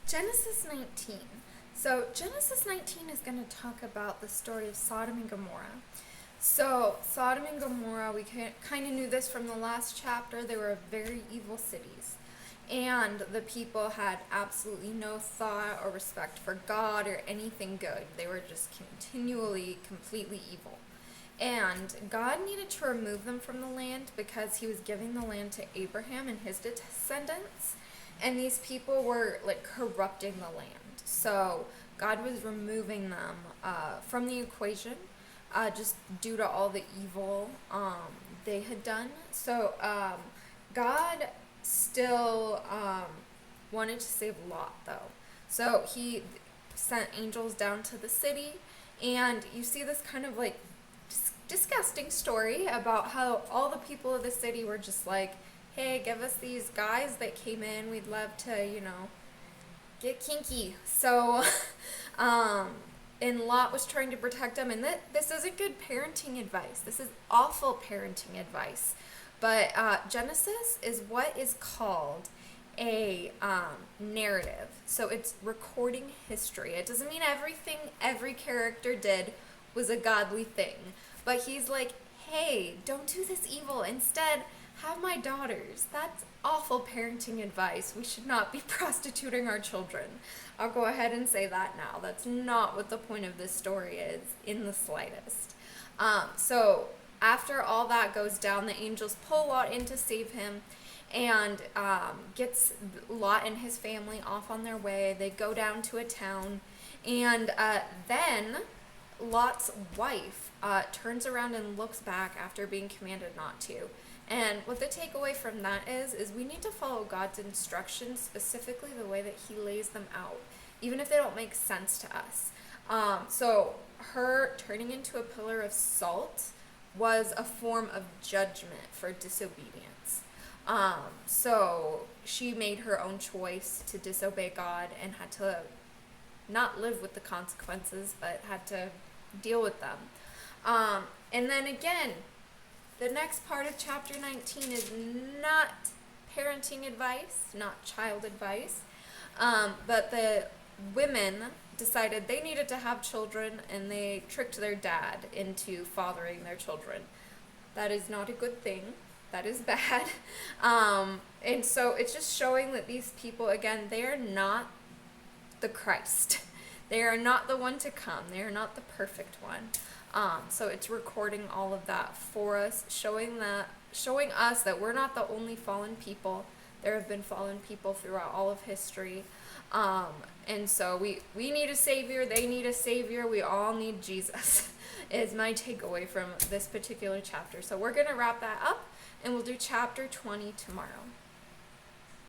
Genesis 19. So, Genesis 19 is going to talk about the story of Sodom and Gomorrah. So, Sodom and Gomorrah, we kind of knew this from the last chapter. They were very evil cities. And the people had absolutely no thought or respect for God or anything good. They were just continually, completely evil. And God needed to remove them from the land because he was giving the land to Abraham and his descendants. And these people were like corrupting the land. So God was removing them from the equation just due to all the evil they had done. So God still wanted to save Lot, though. So he sent angels down to the city, and you see this kind of like disgusting story about how all the people of the city were just like, hey, give us these guys that came in. We'd love to, get kinky. So, and Lot was trying to protect them. And this isn't good parenting advice. This is awful parenting advice. But Genesis is what is called a narrative. So it's recording history. It doesn't mean everything every character did was a godly thing. But he's like, hey, don't do this evil. Instead, have my daughters. That's awful parenting advice. We should not be prostituting our children. I'll go ahead and say that now. That's not what the point of this story is in the slightest. So after all that goes down, the angels pull Lot in to save him and gets Lot and his family off on their way. They go down to a town, and then Lot's wife turns around and looks back after being commanded not to. And what the takeaway from that is we need to follow God's instructions, specifically the way that he lays them out, even if they don't make sense to us. So her turning into a pillar of salt was a form of judgment for disobedience. So she made her own choice to disobey God and had to not live with the consequences, but had to deal with them. And then again, the next part of chapter 19 is not parenting advice, not child advice, but the women decided they needed to have children, and they tricked their dad into fathering their children. That is not a good thing. That is bad. And so it's just showing that these people, again, they are not the Christ. They are not the one to come. They are not the perfect one. So it's recording all of that for us, showing us that we're not the only fallen people. There have been fallen people throughout all of history. And so we need a savior. They need a savior. We all need Jesus is my takeaway from this particular chapter. So we're going to wrap that up, and we'll do chapter 20 tomorrow.